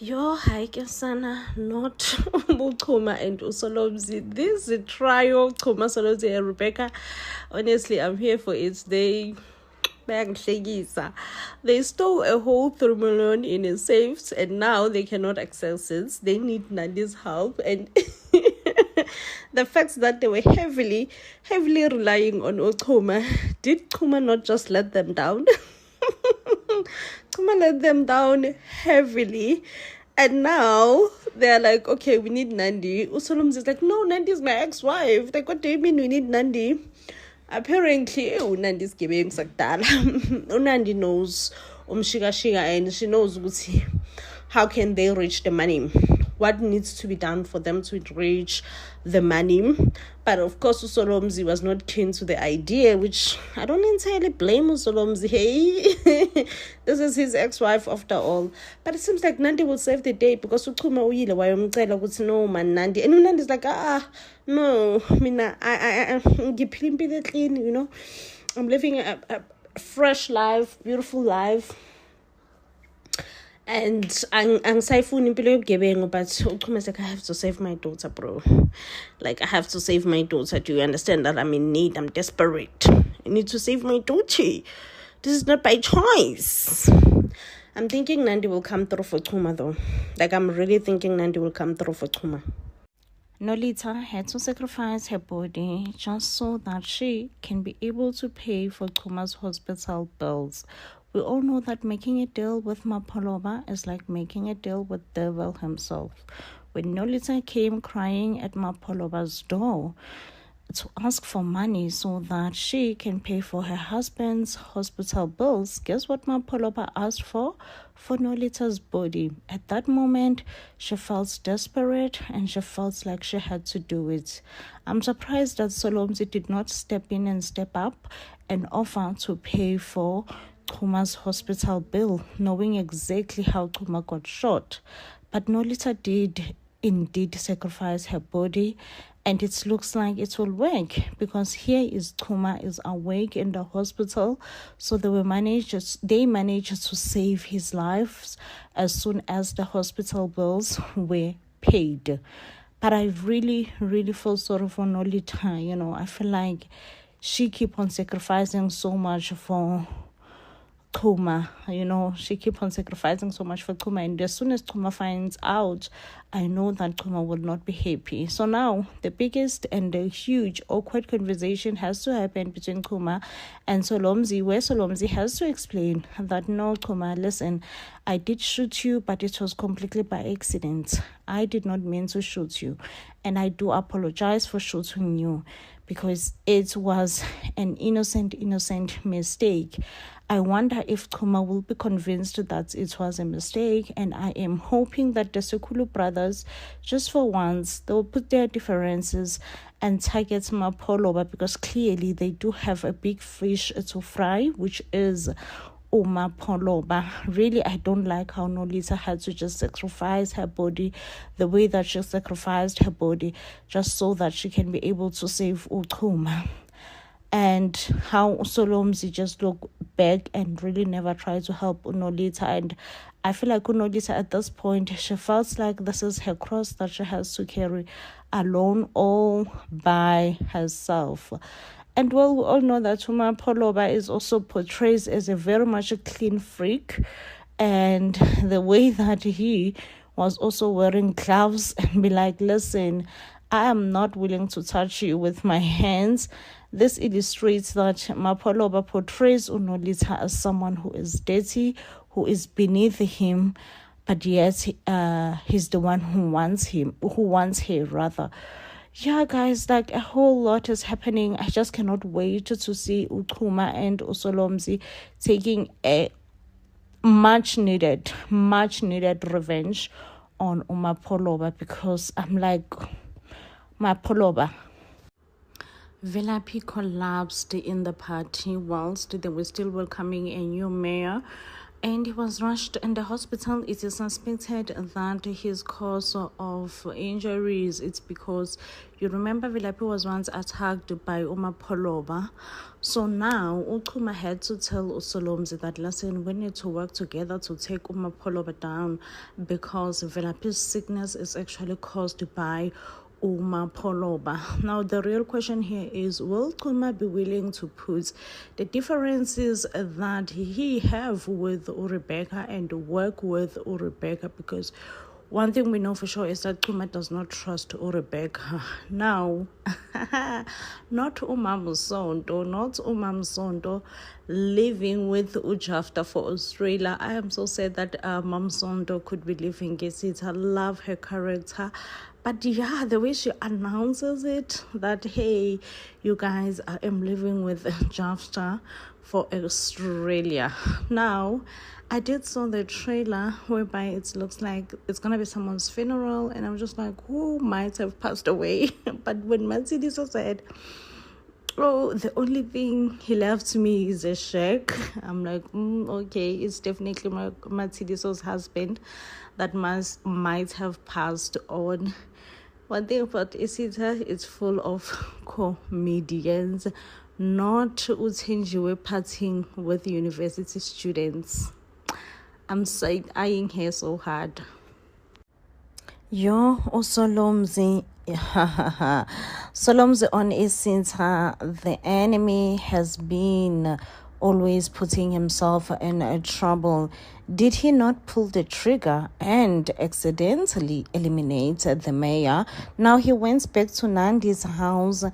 Yo, hi, Kesana, not Mukuma and Usolomzi. This is a trial, Kuma Solomzi and Rebecca. Honestly, I'm here for it. They stole a whole 3 million in a safe and now they cannot access it. They need Nandi's help, and the fact that they were heavily relying on Okuma, did Kuma not just let them down? Kuma let them down heavily. And now they're like, okay, we need Nandi. Usolomzi is like, no, Nandi is my ex-wife. Like, what do you mean we need Nandi? Apparently, Nandi's giving sakdala. Nandi knows Shiga, and she knows how can they reach the money. What needs to be done for them to reach the money. But of course, Usolomzi was not keen to the idea, which I don't entirely blame Usolomzi. Hey, this is his ex-wife after all. But it seems like Nandi will save the day because Ukuma uyile wayomcela ukuthi no man Nandi. And Nandi's like, no, mina, I clean, you know. I'm living a fresh life, beautiful life. And I'm saying, but Ukuma is like, I have to save my daughter, bro. Like, I have to save my daughter. Do you understand that I'm in need? I'm desperate. I need to save my daughter. This is not by choice. I'm thinking Nandi will come through for Kuma, though. Like, I'm really thinking Nandi will come through for Kuma. Nolita had to sacrifice her body just so that she can be able to pay for Kuma's hospital bills. We all know that making a deal with Mapoloba is like making a deal with devil himself. When Nolita came crying at Mapoloba's door to ask for money so that she can pay for her husband's hospital bills, guess what Mapoloba asked for? For Nolita's body. At that moment, she felt desperate and she felt like she had to do it. I'm surprised that Solomzi did not step in and step up and offer to pay for Kuma's hospital bill, knowing exactly how Kuma got shot. But Nolita did indeed sacrifice her body, and it looks like it will work because here is Kuma is awake in the hospital, so they managed to save his life as soon as the hospital bills were paid. But I really feel sorry for Nolita. You know, I feel like she keep on sacrificing so much for Kuma, you know, she keep on sacrificing so much for Kuma, and as soon as Kuma finds out, I know that Kuma will not be happy. So now the biggest and the huge awkward conversation has to happen between Kuma and Solomzi, where Solomzi has to explain that no, Kuma, listen, I did shoot you, but it was completely by accident. I did not mean to shoot you, and I do apologize for shooting you because it was an innocent mistake. I wonder if Kuma will be convinced that it was a mistake, and I am hoping that the Sekulu brothers, just for once, they will put their differences and target Mapoloba, because clearly they do have a big fish to fry, which is Mapoloba. Really, I don't like how Nolita had to just sacrifice her body the way that she sacrificed her body just so that she can be able to save Ukuma. And how Solomzi just look back and really never tried to help Nolita. And I feel like Nolita at this point, she felt like this is her cross that she has to carry alone, all by herself. And well, we all know that Mapoloba is also portrayed as a very much a clean freak. And the way that he was also wearing gloves and be like, listen, I am not willing to touch you with my hands. This illustrates that Mapoloba portrays Nolita as someone who is dirty, who is beneath him, but yet he's the one who wants her rather. Yeah, guys, like a whole lot is happening. I just cannot wait to see Ukuma and Usolomzi taking a much needed revenge on Mapoloba, because I'm like, Mapoloba. Velapi collapsed in the party whilst they were still welcoming a new mayor. and he was rushed in the hospital. It is suspected that his cause of injuries, it's because you remember Vilaphi was once attacked by Poloba. So now Uchuma had to tell Usolomzi that, listen, we need to work together to take Poloba down, because Vilaphi's sickness is actually caused by Poloba. Now the real question here is, will Xuma be willing to put the differences that he have with Rebecca and work with Rebecca? Because one thing we know for sure is that Xuma does not trust Rebecca. Now, not Umam living with Ujafta for Australia. I am so sad that Mam Sondo could be living it. I love her character. But yeah, the way she announces it, that, hey, you guys, I am living with Jafta for Australia. Now, I did saw the trailer whereby it looks like it's going to be someone's funeral. And I'm just like, who might have passed away? But when Matsidiso said, oh, the only thing he left to me is a check, I'm like, okay, it's definitely Matsidiso's husband that might have passed on. One thing about Isita, it's full of comedians, not Utenjiwe partying with university students. I'm eyeing her so hard. Yo, Solomzi. Solomzi on Isita, the enemy has been always putting himself in trouble. Did he not pull the trigger and accidentally eliminate the mayor? Now he went back to Nandi's house,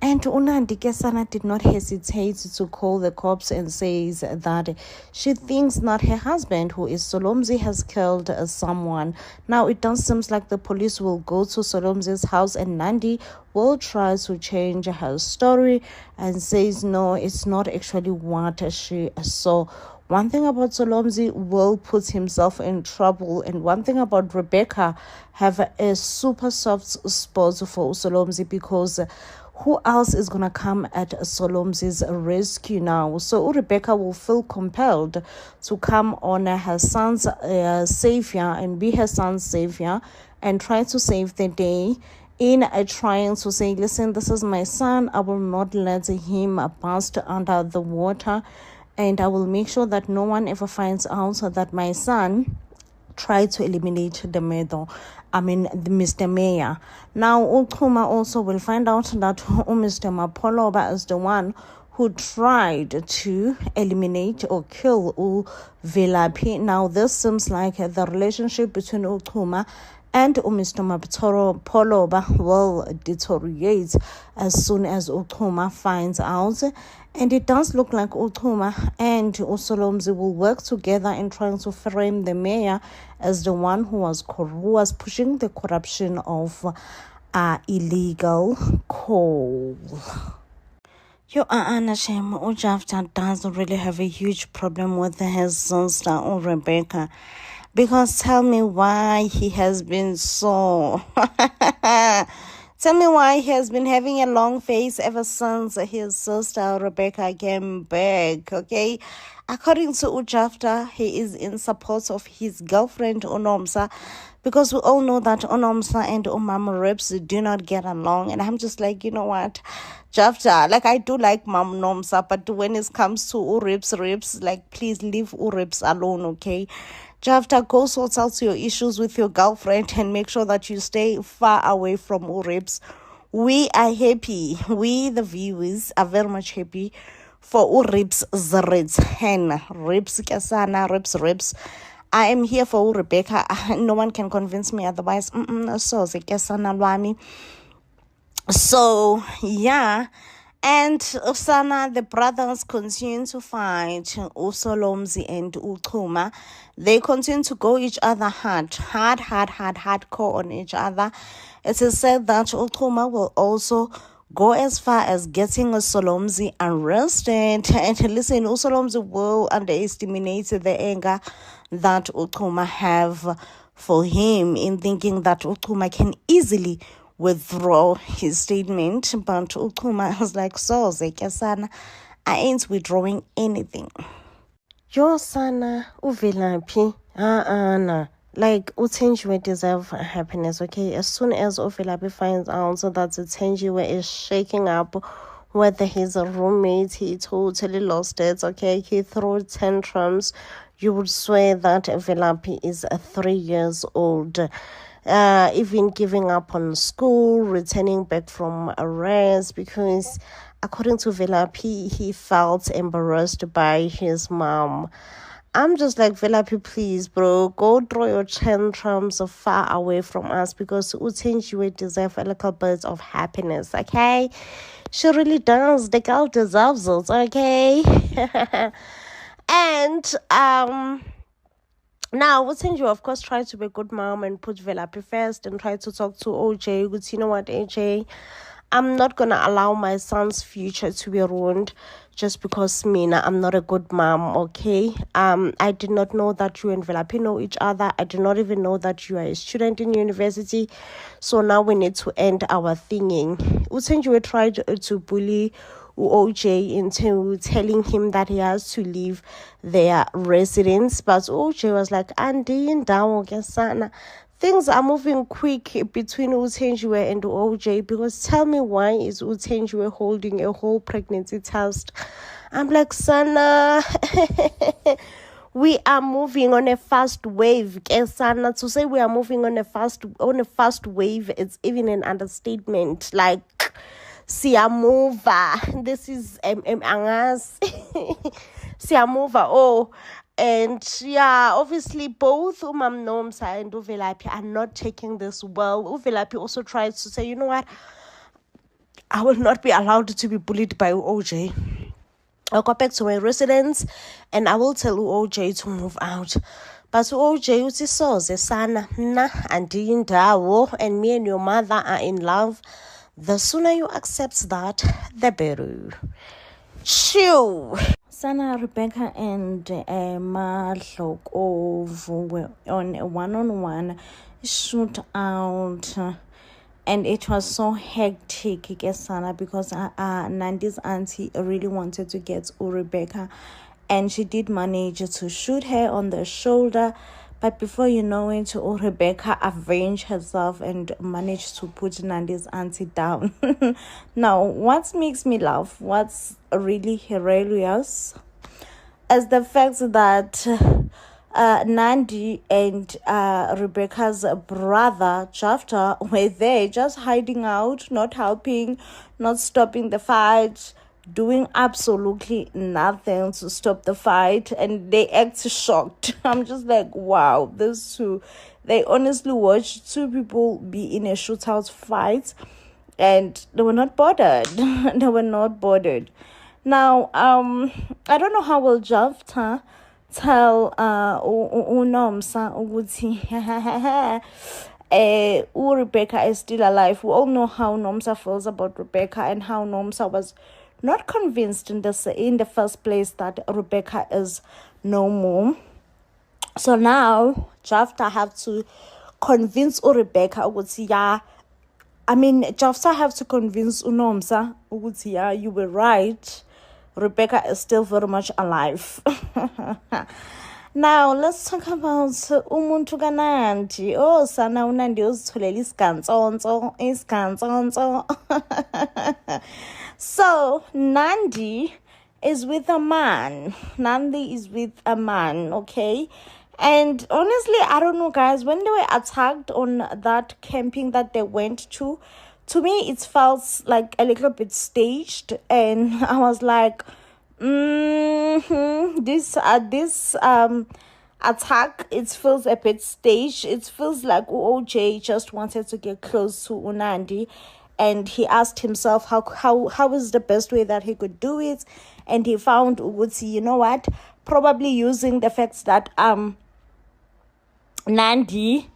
and Unandi Kesana did not hesitate to call the cops and says that she thinks not her husband, who is Solomzi, has killed someone. Now it does seem like the police will go to Solomzi's house, and Nandi will try to change her story and says no, it's not actually what she saw. One thing about Solomzi, will put himself in trouble, and one thing about Rebecca, have a super soft spot for Solomzi, because who else is going to come at Solomzi's rescue now? So Rebecca will feel compelled to come on her son's savior and be her son's savior and try to save the day in trying to say, listen, this is my son. I will not let him burst under the water, and I will make sure that no one ever finds out that my son tried to eliminate the Mr. Mayor. Now, Xuma also will find out that Mr. Mapoloba is the one who tried to eliminate or kill Vilaphi. Now, this seems like the relationship between Xuma and Mr. Mapoloba will deteriorate as soon as Xuma finds out. And it does look like Xuma and Solomzi will work together in trying to frame the mayor as the one who was pushing the corruption of illegal coal. Your Anna Shem Ujafta does really have a huge problem with his sister Rebecca. Because tell me why he has been so... Tell me why he has been having a long face ever since his sister Rebecca came back, okay? According to Ujafta, he is in support of his girlfriend Unomsa, because we all know that Unomsa and Mama Rips do not get along. And I'm just like, you know what, Jafta, like I do like Mom Nomsa, but when it comes to Rips, like please leave Rips alone, okay? Jafta, go sort out your issues with your girlfriend and make sure that you stay far away from Rips. We are happy. We, the viewers, are very much happy for Rips return. Rips Kasana, Rips. I am here for Rebecca. No one can convince me otherwise. So, yeah. And Osana, the brothers continue to fight Usolomzi and Xuma. They continue to go each other hardcore on each other. It is said that Xuma will also go as far as getting Usolomzi arrested. And listen, Usolomzi will underestimate the anger that Xuma have for him in thinking that Xuma can easily withdraw his statement, but Xuma was like, so Zekasana, I ain't withdrawing anything. Yo sana uvelaphi. Nah. Like Utenjiwe deserve happiness, okay? As soon as Uvelaphi finds out so that Utenjiwe is shaking up whether he's a roommate, he totally lost it, okay? He threw tantrums. You would swear that Uvelaphi is 3 years old. Even giving up on school, returning back from arrest because according to Velaphi, he felt embarrassed by his mom. I'm just like, Velaphi, please, bro, go throw your tantrums far away from us because Utenjiwe deserve a little bit of happiness, okay? She really does. The girl deserves it, okay? And, now, Utenjiwe, of course, tried to be a good mom and put Velaphi first and tried to talk to OJ. But you know what, AJ? I'm not going to allow my son's future to be ruined just because I'm not a good mom, okay? I did not know that you and Velaphi know each other. I did not even know that you are a student in university. So now we need to end our thinging. Utenjiwe tried to bully OJ into telling him that he has to leave their residence. But OJ was like, Andy, things are moving quick between Utenjiwe and OJ because tell me why is Utenjiwe holding a whole pregnancy test? I'm like, Sana, we are moving on a fast wave. Sana, to say we are moving on a fast wave, it's even an understatement. Like, siyamuva. This is angas. Siyamuva. Oh. And yeah, obviously both Umam Nomsa and Uvelaphi are not taking this well. Uvelaphi also tried to say, you know what? I will not be allowed to be bullied by OJ. I'll go back to my residence and I will tell OJ to move out. But OJ usisoze sana na andindawo and me and your mother are in love. The sooner you accept that, the better. Chew. Sana, Rebecca, and Mahloko were on a one-on-one shootout, and it was so hectic, Sana, because Nandi's auntie really wanted to get Rebecca, and she did manage to shoot her on the shoulder. But before you know it, Rebecca avenged herself and managed to put Nandi's auntie down. Now, what makes me laugh, what's really hilarious, is the fact that Nandi and Rebecca's brother, Jafta, were there just hiding out, not helping, not stopping the fight, doing absolutely nothing to stop the fight, and they act shocked. I'm just like, wow, these two, they honestly watched two people be in a shootout fight and they were not bothered. They were not bothered. Now, I don't know how will Jafta tell Unomsa ukuthi Rebecca is still alive. We all know how Nomsa feels about Rebecca and how Nomsa was not convinced in the first place that Rebecca is no more. So now Jafta have to convince Rebecca Jafta have to convince Unomsa you were right. Rebecca is still very much alive. Now let's talk about umuntu kaNandi. Oh, sana uNandi uzitholela isigantsonto. So, Nandi is with a man. Nandi is with a man, okay? And honestly, I don't know, guys, when they were attacked on that camping that they went to me, it felt like a little bit staged. And I was like, this attack, it feels a bit staged. It feels like OJ just wanted to get close to Unandi. And he asked himself how is the best way that he could do it. And he found Uguti, you know what? Probably using the fact that Nandi,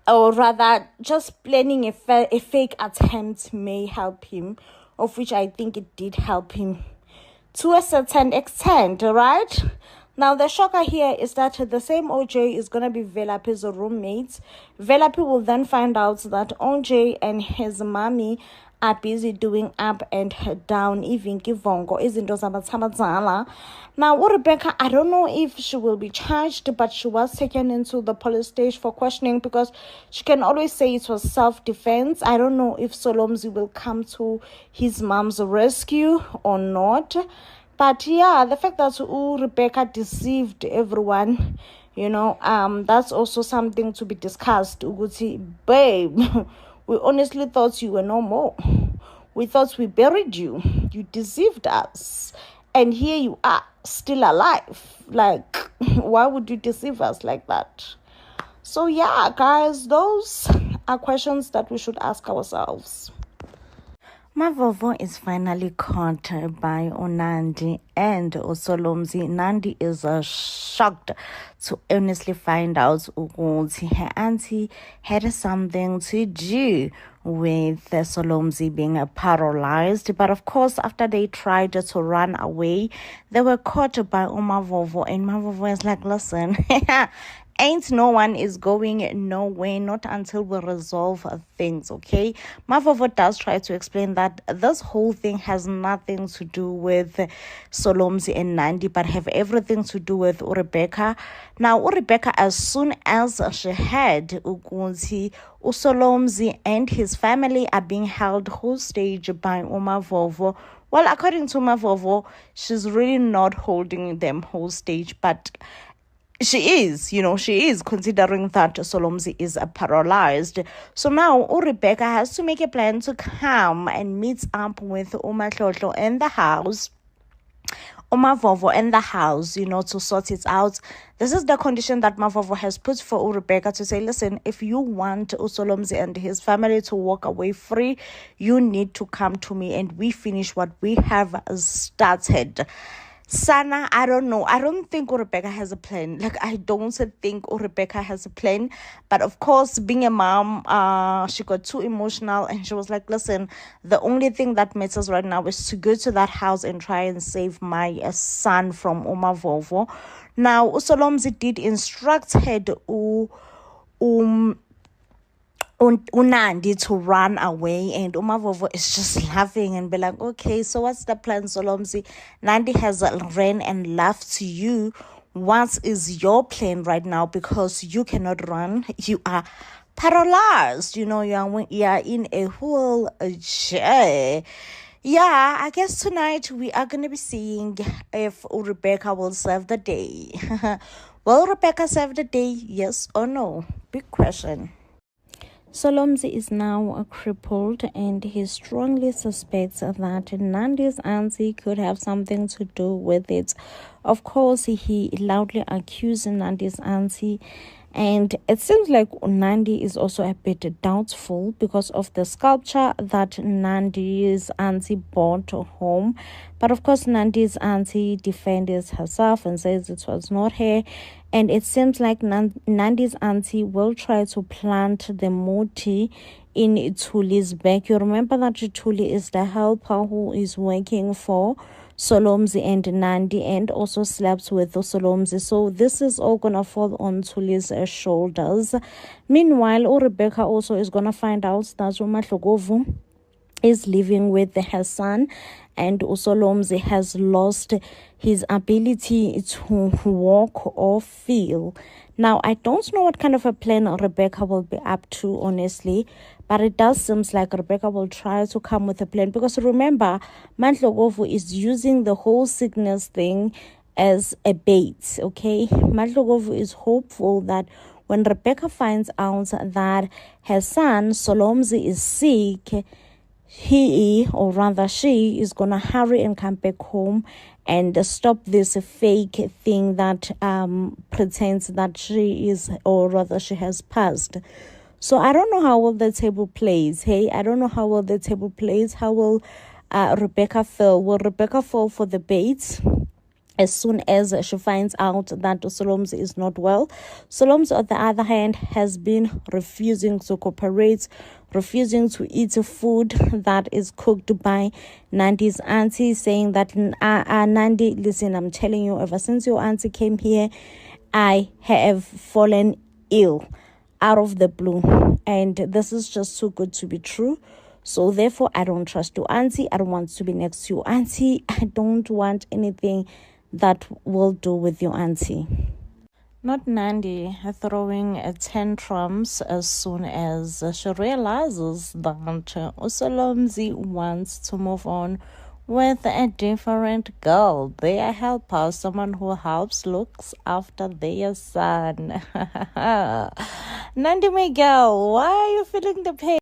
or rather just planning a fake attempt may help him, of which I think it did help him to a certain extent, right? Now, the shocker here is that the same OJ is going to be Velaphi's roommate. Velaphi will then find out that OJ and his mommy are busy doing up and down, even Kivongo izinto zabathabazala. Now, Rebecca, I don't know if she will be charged, but she was taken into the police station for questioning because she can always say it was self-defense. I don't know if Solomzi will come to his mom's rescue or not. But yeah, the fact that Rebecca deceived everyone, that's also something to be discussed. Uguti, babe, we honestly thought you were no more. We thought we buried you. You deceived us. And here you are, still alive. Like, why would you deceive us like that? So yeah, guys, those are questions that we should ask ourselves. Mavovo is finally caught by Nandi and Usolomzi. Nandi is shocked to honestly find out ukuthi her auntie had something to do with Solomzi being paralyzed. But of course, after they tried to run away, they were caught by Mavovo, and Mavovo is like, listen, ain't no one is going nowhere, not until we resolve things, okay? Mavovo does try to explain that this whole thing has nothing to do with Solomzi and Nandi, but have everything to do with Rebecca. Now, Rebecca, as soon as she had Ugunzi, Usolomzi and his family are being held hostage by Mavovo. Well, according to Mavovo, she's really not holding them hostage, but she is considering that Solomzi is paralyzed. So now Rebecca has to make a plan to come and meet up with Umahlotlo in the house. Mavovo in the house, to sort it out. This is the condition that Mavovo has put for Rebecca to say, listen, if you want Usolomzi and his family to walk away free, you need to come to me and we finish what we have started. Sana, I don't know. I don't think Rebecca has a plan. I don't think Rebecca has a plan. But of course, being a mom, she got too emotional and she was like, listen, the only thing that matters right now is to go to that house and try and save my son from Mavovo. Now, Usolomzi did instruct her Unandi to run away, and Mavovo is just laughing and be like, okay, so what's the plan, Solomzi? Nandi has ran and left you. What is your plan right now? Because you cannot run. You are paralyzed. You are in a wheelchair. Yeah, I guess tonight we are going to be seeing if Rebecca will save the day. Will Rebecca save the day? Yes or no? Big question. Solomzi is now crippled and he strongly suspects that Nandi's auntie could have something to do with it. Of course, he loudly accused Nandi's auntie, and it seems like Nandi is also a bit doubtful because of the sculpture that Nandi's auntie brought home. But of course, Nandi's auntie defends herself and says it was not her. And it seems like Nandi's auntie will try to plant the Moti in Thuli's back. You remember that Thuli is the helper who is working for Solomzi and Nandi and also slept with Solomzi. So this is all going to fall on Thuli's shoulders. Meanwhile, Rebecca also is going to find out that Umahlokovu is living with her son, and Usolomzi has lost his ability to walk or feel. Now, I don't know what kind of a plan Rebecca will be up to, honestly, but it does seem like Rebecca will try to come with a plan, because remember, Mahlokovu is using the whole sickness thing as a bait, okay? Mahlokovu is hopeful that when Rebecca finds out that her son, Solomzi, is sick, she is gonna hurry and come back home and stop this fake thing that pretends that she is, or rather she has passed. So I don't know how well the table plays. I don't know how well the table plays. How will Rebecca feel? Will Rebecca fall for the bait as soon as she finds out that Solomzi is not well? Solomzi, on the other hand, has been refusing to cooperate, refusing to eat food that is cooked by Nandi's auntie, saying that, Nandi, listen, I'm telling you, ever since your auntie came here, I have fallen ill out of the blue. And this is just too good to be true. So therefore, I don't trust you, auntie. I don't want to be next to you, auntie. I don't want anything that will do with you, auntie. Not Nandi throwing tantrums as soon as she realizes that Usolomzi wants to move on with a different girl, their helper, someone who helps looks after their son. Nandi Miguel, why are you feeling the pain?